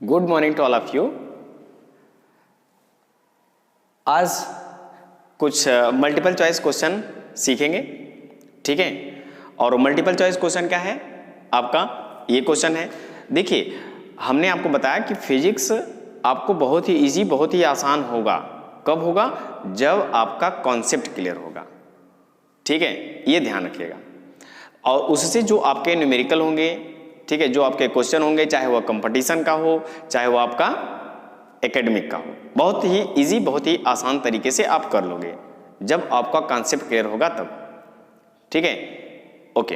Good morning to all of you. आज कुछ multiple choice question सीखेंगे, ठीक है। और मल्टीपल चॉइस क्वेश्चन क्या है आपका, ये क्वेश्चन है। देखिए, हमने आपको बताया कि फिजिक्स आपको बहुत ही इजी, बहुत ही आसान होगा। कब होगा? जब आपका कॉन्सेप्ट क्लियर होगा, ठीक है, ये ध्यान रखिएगा। और उससे जो आपके न्यूमेरिकल होंगे, ठीक है, जो आपके क्वेश्चन होंगे, चाहे वह कंपटीशन का हो, चाहे वह आपका एकेडमिक का हो, बहुत ही इजी, बहुत ही आसान तरीके से आप कर लोगे जब आपका कॉन्सेप्ट क्लियर होगा तब, ठीक है। ओके,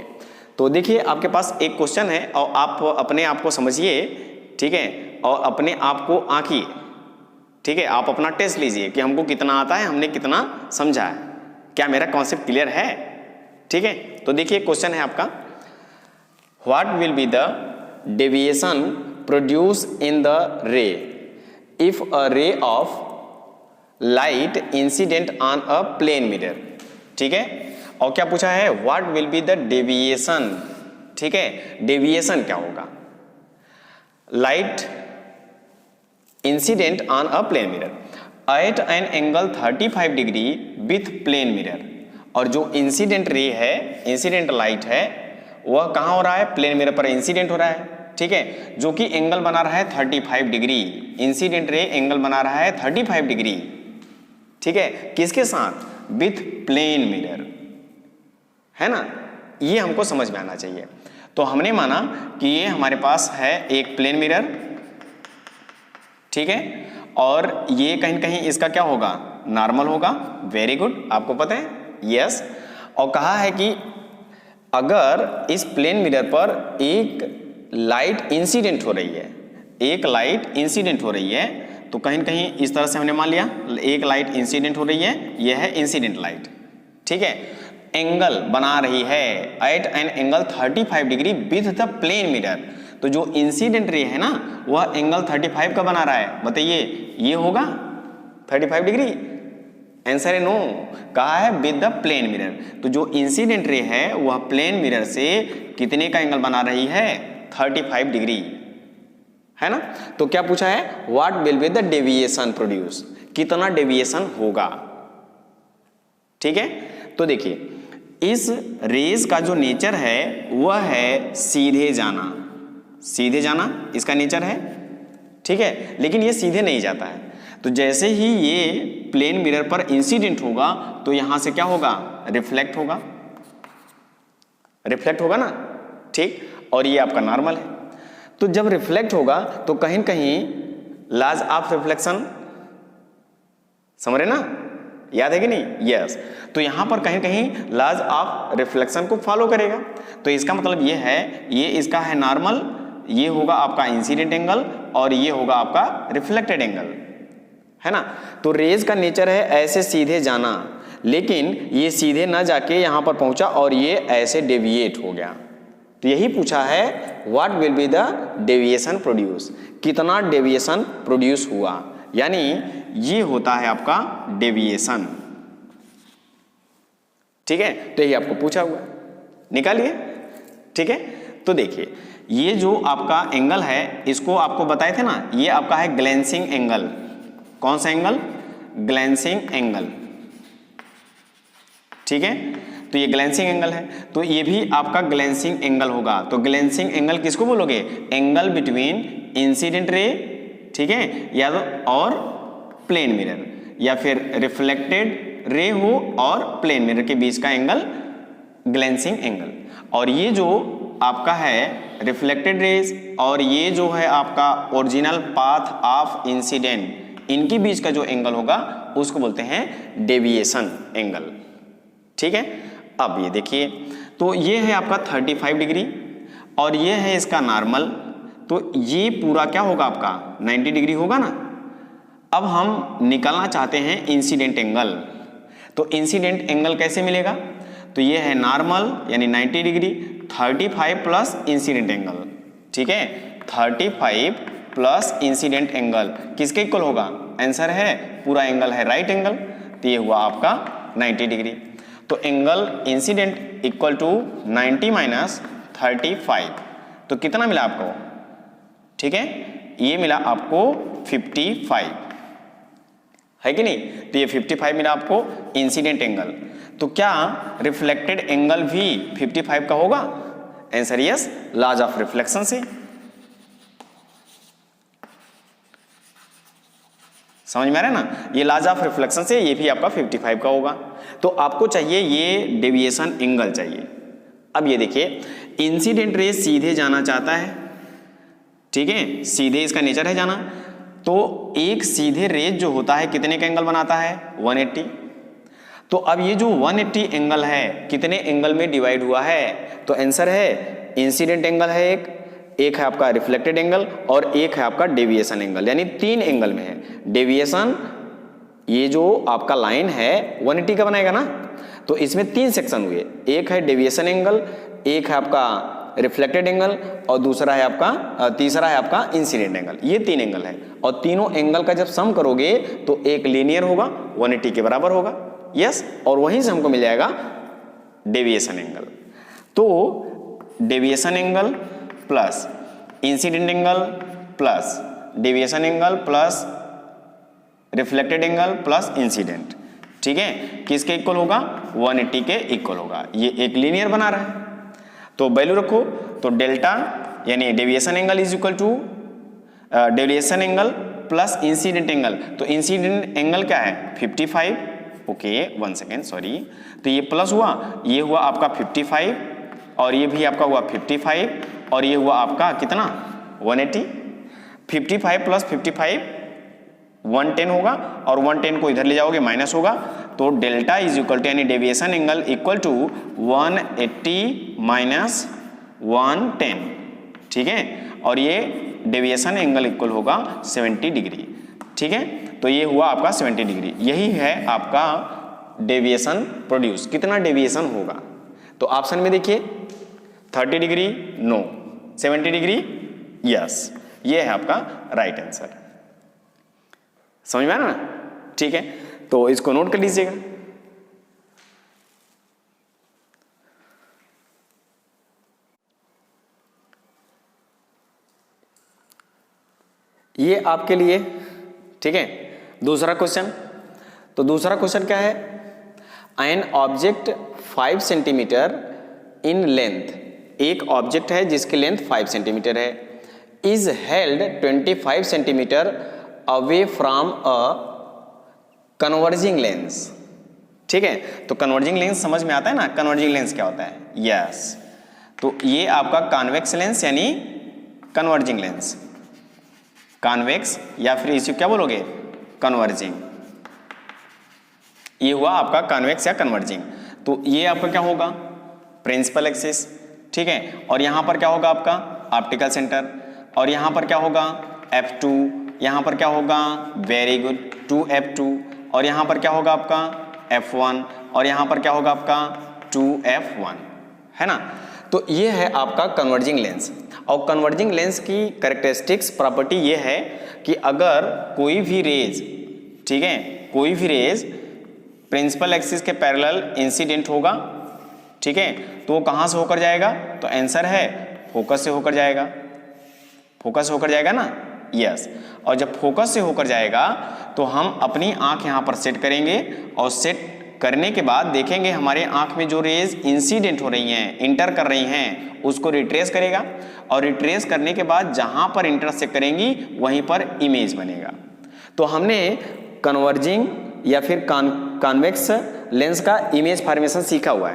तो देखिए आपके पास एक क्वेश्चन है और आप अपने आप को समझिए, ठीक है, और अपने आप को आंकिए, ठीक है। आप अपना टेस्ट लीजिए कि हमको कितना आता है, हमने कितना समझा है, क्या मेरा कॉन्सेप्ट क्लियर है, ठीक है। तो देखिए क्वेश्चन है आपका, what will be the deviation produce in the ray if a ray of light incident on a plane mirror, ठीक है। और क्या पूछा है? What will be the deviation, ठीक है। डेविएशन क्या होगा? Light incident on a plane mirror at an angle 35 degree with plane mirror. और जो इंसिडेंट रे है, इंसिडेंट लाइट है, वह कहाँ हो रहा है? प्लेन मिरर पर इंसिडेंट हो रहा है, ठीक है, जो कि एंगल बना रहा है 35 डिग्री। इंसिडेंट रे एंगल बना रहा है 35 डिग्री, ठीक है, किसके साथ? विथ प्लेन मिरर, है ना। ये हमको समझ में आना चाहिए। तो हमने माना कि ये हमारे पास है एक प्लेन मिरर, ठीक है, और ये कहीं कहीं इसका क्या होगा? नॉर्मल होगा। वेरी गुड, आपको पता है, यस। और कहा है कि अगर इस प्लेन मिरर पर एक लाइट इंसिडेंट हो रही है, एक लाइट इंसिडेंट हो रही है, तो कहीं न कहीं इस तरह से हमने मान लिया एक लाइट इंसिडेंट हो रही है, यह है इंसिडेंट लाइट, ठीक है। एंगल बना रही है at an angle 35 degree with the plane mirror. तो जो इंसिडेंट रे है ना, वह एंगल 35 का बना रहा है। बताइए, ये होगा 35 डिग्री? आंसर है नो। कहा है विद द प्लेन मिरर। तो जो इंसिडेंट रे है वह प्लेन मिरर से कितने का एंगल बना रही है? 35 डिग्री, है ना। तो क्या पूछा है? What will be the deviation produce, कितना डेविएशन होगा, ठीक है। तो देखिए, इस रेज का जो नेचर है वह है सीधे जाना, सीधे जाना इसका नेचर है, ठीक है, लेकिन ये सीधे नहीं जाता है। तो जैसे ही ये प्लेन मिरर पर इंसिडेंट होगा तो यहां से क्या होगा? रिफ्लेक्ट होगा, रिफ्लेक्ट होगा ना, ठीक। और ये आपका नॉर्मल है। तो जब रिफ्लेक्ट होगा तो कहीं न कहीं लॉज ऑफ रिफ्लेक्शन, समझ रहे ना, याद है कि नहीं? यस। तो यहां पर कहीं कहीं लॉज ऑफ रिफ्लेक्शन को फॉलो करेगा। तो इसका मतलब ये है, ये इसका है नॉर्मल, ये होगा आपका इंसिडेंट एंगल और ये होगा आपका रिफ्लेक्टेड एंगल, है ना। तो रेज का नेचर है ऐसे सीधे जाना, लेकिन ये सीधे ना जाके यहां पर पहुंचा और ये ऐसे डेविएट हो गया। तो यही पूछा है, what will be the deviation produce, कितना डेविएशन प्रोड्यूस हुआ, यानी ये होता है आपका डेविएशन, ठीक है। तो यही आपको पूछा हुआ, निकालिए, ठीक है। तो देखिए, ये जो आपका एंगल है, इसको आपको बताए थे ना, ये आपका है ग्लेंसिंग एंगल। कौन सा एंगल? ग्लेंसिंग एंगल, ठीक है। तो ये ग्लेंसिंग एंगल है, तो ये भी आपका ग्लेंसिंग एंगल होगा। तो ग्लेंसिंग एंगल किसको बोलोगे? एंगल बिटवीन इंसिडेंट रे, ठीक है, या तो और प्लेन मिरर, या फिर रिफ्लेक्टेड रे हो और प्लेन मिरर के बीच का एंगल ग्लेंसिंग एंगल। और ये जो आपका है रिफ्लेक्टेड रेज और ये जो है आपका ओरिजिनल पाथ ऑफ इंसिडेंट, इनके बीच का जो एंगल होगा उसको बोलते हैं डेविएशन एंगल, ठीक है। अब ये देखिए, तो ये है आपका 35 डिग्री और ये है इसका नॉर्मल, तो ये पूरा क्या होगा आपका? 90 डिग्री होगा ना। अब हम निकालना चाहते हैं इंसिडेंट एंगल। तो इंसिडेंट एंगल कैसे मिलेगा? तो ये है नॉर्मल यानी 90 डिग्री, 35 प्लस इंसिडेंट एंगल, ठीक है। 35 प्लस इंसिडेंट एंगल किसके इक्वल होगा? आंसर है पूरा एंगल है राइट एंगल, तो ये हुआ आपका 90 डिग्री। तो angle incident equal to 90 minus 35, तो कितना मिला आपको? ठीक है, ये मिला आपको 55, है कि नहीं? तो ये 55 मिला आपको इंसिडेंट एंगल। तो क्या रिफ्लेक्टेड एंगल भी 55 का होगा? Answer yes, laws of reflection से। समझ में आ रहा है ना? ये लॉज ऑफ रिफ्लेक्शन से ये भी आपका 55 का होगा। तो आपको चाहिए ये डेविएशन एंगल चाहिए। अब ये देखिए, इंसिडेंट रे सीधे जाना चाहता है, ठीक है, सीधे इसका नेचर है जाना। तो एक सीधे रेज जो होता है कितने का एंगल बनाता है? 180। तो अब ये जो 180 एंगल है कितने एंगल में डिवाइड हुआ है? तो आंसर है इंसिडेंट एंगल है एक है आपका रिफ्लेक्टेड एंगल और एक है आपका डेविएशन एंगल, यानी 3 एंगल में है। डेविएशन ये जो आपका लाइन है 180 का बनाएगा ना, तो इसमें 3 सेक्शन हुए, एक है डेविएशन एंगल, एक है आपका रिफ्लेक्टेड एंगल और दूसरा है आपका तीसरा है आपका इंसिडेंट एंगल। ये 3 एंगल है और तीनों एंगल का जब सम करोगे तो एक लीनियर होगा, 180 के बराबर होगा। यस, और वहीं से हमको मिल जाएगा डेविएशन एंगल। तो deviation angle plus incident angle plus deviation angle plus reflected angle plus incident, ठीक है, किसके इक्वल होगा? 180 के इक्वल होगा। ये एक लीनियर बना रहा है, तो वैल्यू रखो। तो डेल्टा यानी deviation angle is equal to deviation angle plus incident angle. तो इंसिडेंट एंगल क्या है? 55। Okay, 1 second, sorry. तो ये प्लस हुआ, ये हुआ आपका 55 और ये भी आपका हुआ 55 और ये हुआ आपका कितना? 180। 55 प्लस 55 110 होगा और 110 को इधर ले जाओगे माइनस होगा। तो डेल्टा इज इक्वल टू यानी deviation angle equal to 180 minus 110, ठीक है, और ये डेविएशन एंगल इक्वल होगा 70 डिग्री, ठीक है। तो ये हुआ आपका 70 डिग्री, यही है आपका डेविएशन प्रोड्यूस। कितना डेविएशन होगा? तो ऑप्शन में देखिए 30 डिग्री नो, 70 डिग्री यस, ये है आपका राइट आंसर। समझ में आ रहा ना? ठीक है, तो इसको नोट कर लीजिएगा। ये आपके लिए, ठीक है। दूसरा क्वेश्चन, तो दूसरा क्वेश्चन क्या है? An object 5 centimetre in length, एक ऑब्जेक्ट है जिसकी लेंथ 5 सेंटीमीटर है, is held 25 centimetre away from a converging lens, ठीक है। तो कन्वर्जिंग लेंस समझ में आता है ना? कन्वर्जिंग लेंस क्या होता है? यस, तो ये आपका कॉन्वेक्स लेंस यानी कन्वर्जिंग लेंस, कॉन्वेक्स या फिर इसे क्या बोलोगे? कन्वर्जिंग। ये हुआ आपका कॉन्वेक्स या कन्वर्जिंग। तो ये आपका क्या होगा? प्रिंसिपल एक्सिस, ठीक है। और यहां पर क्या होगा आपका? Optical centre. और यहां पर क्या होगा? F2। यहां पर क्या होगा? Very good, 2F2। और यहां पर क्या होगा आपका? F1। और यहां पर क्या होगा आपका? 2F1, है ना। तो ये है आपका कन्वर्जिंग लेंस। और कन्वर्जिंग लेंस की कैरेक्टरिस्टिक्स प्रॉपर्टी ये है कि अगर कोई भी रेज, ठीक है, कोई भी रेज प्रिंसिपल एक्सिस के पैरेलल इंसिडेंट होगा, ठीक है, तो वो कहां से होकर जाएगा? तो आंसर है फोकस से होकर जाएगा। फोकस से होकर जाएगा ना? यस। और जब फोकस से होकर जाएगा तो हम अपनी आंख यहां पर सेट करेंगे और सेट करने के बाद देखेंगे हमारे आंख में जो रेज इंसिडेंट हो रही हैं, इंटर कर रही हैं, उसको रिट्रेस करेगा और रिट्रेस करने के बाद जहां पर इंटरसेक्ट करेंगी वहीं पर इमेज बनेगा। तो हमने कन्वर्जिंग या फिर कॉन्वेक्स लेंस का इमेज फॉर्मेशन सीखा हुआ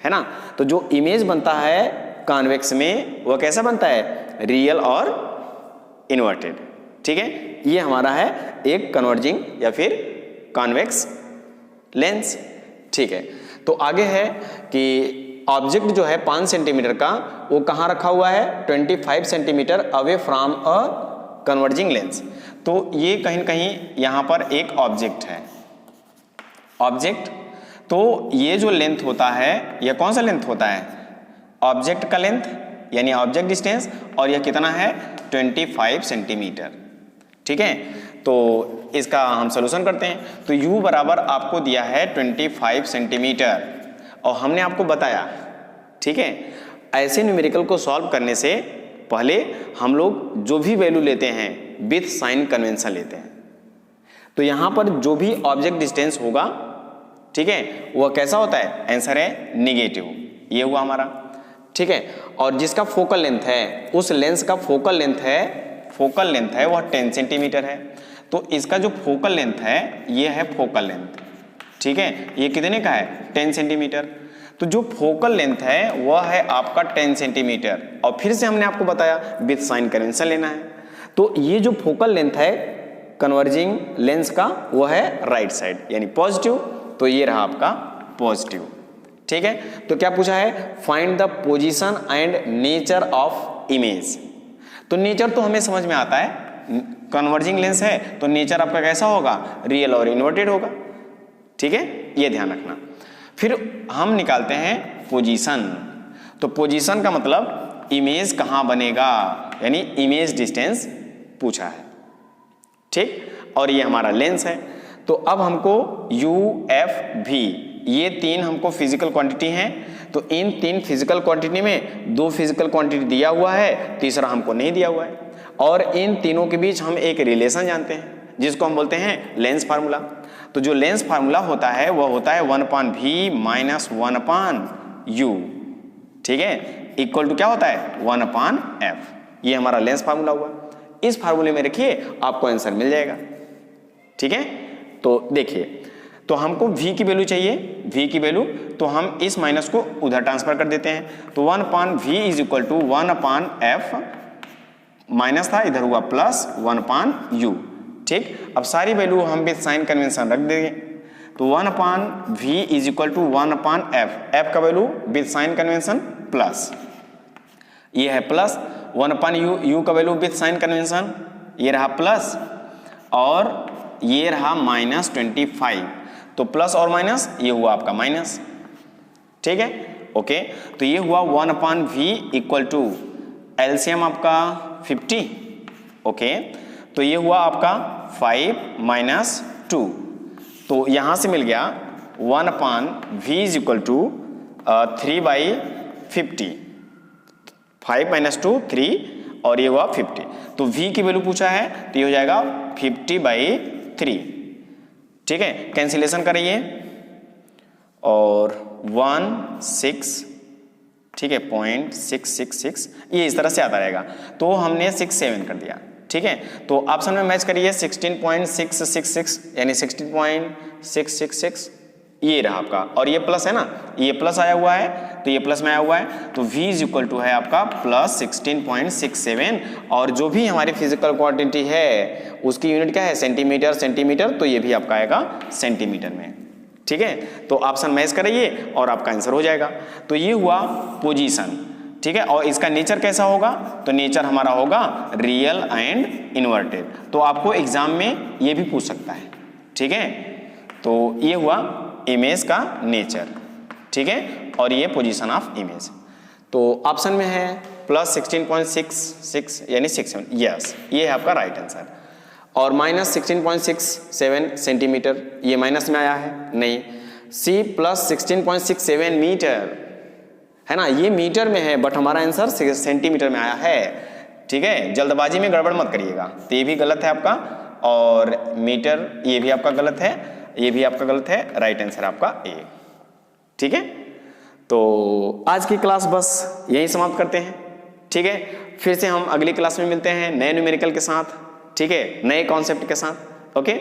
है ना। तो जो इमेज बनता है कॉन्वेक्स में वह कैसा बनता है? रियल और इन्वर्टेड, ठीक है। ये हमारा है एक कन्वर्जिंग या फिर कॉन्वेक्स लेंस, ठीक है। तो आगे है कि ऑब्जेक्ट जो है 5 सेंटीमीटर का वो कहाँ रखा हुआ है? 25 centimetre away from a converging lens. तो ये कहीं न कहीं यहाँ पर एक ऑब्जेक्ट है, ऑब्जेक्ट। तो ये जो लेंथ होता है, यह कौन सा लेंथ होता है? ऑब्जेक्ट का लेंथ यानी ऑब्जेक्ट डिस्टेंस, और यह कितना है? 25 सेंटीमीटर, ठीक है। तो इसका हम सॉल्यूशन करते हैं। तो u बराबर आपको दिया है 25 सेंटीमीटर और हमने आपको बताया, ठीक है, ऐसे न्यूमेरिकल को सॉल्व करने से पहले हम लोग जो भी वैल्यू लेते हैं विथ साइन कन्वेंशन लेते हैं। तो यहां पर जो भी ऑब्जेक्ट डिस्टेंस होगा, ठीक है, वह कैसा होता है, आंसर है निगेटिव। ये हुआ हमारा, ठीक है। और जिसका फोकल लेंथ है, उस लेंस का फोकल लेंथ है वह 10 सेंटीमीटर है। तो इसका जो फोकल लेंथ है ये है फोकल लेंथ, ठीक है। ये कितने का है, 10 सेंटीमीटर। तो जो फोकल लेंथ है वह है आपका 10 सेंटीमीटर, और फिर से हमने आपको बताया विथ साइन कन्वेंशन लेना है। तो ये जो फोकल लेंथ है कन्वर्जिंग लेंस का वह है राइट साइड यानी पॉजिटिव। तो ये रहा आपका पॉजिटिव, ठीक है। तो क्या पूछा है, find the position and nature of image. तो नेचर तो हमें समझ में आता है, कन्वर्जिंग लेंस है तो नेचर आपका कैसा होगा, रियल और इन्वर्टेड होगा, ठीक है, ये ध्यान रखना। फिर हम निकालते हैं पोजीशन। तो पोजीशन का मतलब इमेज कहां बनेगा, यानी इमेज डिस्टेंस पूछा है, ठीक। और ये हमारा लेंस है। तो अब हमको U, F, V ये तीन हमको फिजिकल क्वांटिटी हैं। तो इन तीन फिजिकल क्वांटिटी में दो फिजिकल क्वांटिटी दिया हुआ है, तीसरा हमको नहीं दिया हुआ है। और इन तीनों के बीच हम एक रिलेशन जानते हैं जिसको हम बोलते हैं लेंस फार्मूला। तो जो लेंस फार्मूला होता है वह होता है 1/v माइनस 1/u, ठीक है, इक्वल टू क्या होता है 1/f। ये हमारा लेंस फार्मूला हुआ। इस फार्मूले में रखिए आपको आंसर मिल जाएगा, ठीक है। तो देखिए, तो हमको v की वैल्यू चाहिए, v की वैल्यू, तो हम इस माइनस को उधर ट्रांसफर कर देते हैं। तो 1/v is equal to 1/f, minus था इधर हुआ प्लस 1/u, ठीक। अब सारी वैल्यू हम विद साइन कन्वेंशन रख देंगे। तो 1/v is equal to 1/f, f का value with sign convention plus, ये है प्लस 1/u, u का वैल्यू विद साइन कन्वेंशन ये रहा प्लस, और ये रहा -25। तो प्लस और माइनस ये हुआ आपका माइनस, ठीक है, ओके। तो ये हुआ 1/v इक्वल टू एलसीएम आपका 50, ओके। तो ये हुआ आपका 5 - 2। तो यहां से मिल गया 1/v इज इक्वल टू 3/50, 5 - 2 3, और ये हुआ 50। तो v की वैल्यू पूछा है तो ये हो जाएगा 50/3, ठीक है। कैंसिलेशन करिए और 1 6, ठीक है, 0.666 ये इस तरह से आता रहेगा। तो हमने 67 कर दिया, ठीक है। तो ऑप्शन में मैच करिए 16.666 यानी 16.666 ये रहा आपका, और ये प्लस है ना, ये प्लस आया हुआ है तो ये प्लस में आया हुआ है। तो v इज इक्वल टू है आपका प्लस 16.67, और जो भी हमारी फिजिकल क्वांटिटी है उसकी यूनिट क्या है, सेंटीमीटर, सेंटीमीटर, तो ये भी आपका आएगा सेंटीमीटर में, ठीक है। तो ऑप्शन मैच करिए और आपका आंसर हो जाएगा। तो ये हुआ पोजीशन, ठीक है। और इसका नेचर कैसा होगा, तो नेचर हमारा होगा रियल एंड इन्वर्टेड। तो आपको एग्जाम में ये भी पूछ सकता है, ठीक है। तो ये हुआ इमेज का नेचर, ठीक है, और ये पोजीशन ऑफ इमेज। तो ऑप्शन में है प्लस 16.66 यानी 67, यस, ये है आपका राइट आंसर। और माइनस 16.67 सेंटीमीटर, ये माइनस में आया है, नहीं। सी प्लस 16.67 मीटर है ना, ये मीटर में है बट हमारा आंसर सेंटीमीटर में आया है, ठीक है। जल्दबाजी में गड़बड़ मत करिएगा, तो ये भी गलत है आपका, और मीटर ये भी आपका गलत है, ये भी आपका गलत है, राइट आंसर आपका ए, ठीक है। तो आज की क्लास बस यही समाप्त करते हैं, ठीक है। फिर से हम अगली क्लास में मिलते हैं नए न्यूमेरिकल के साथ, ठीक है, नए कॉन्सेप्ट के साथ, ओके।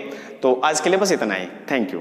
तो आज के लिए बस इतना ही, थैंक यू।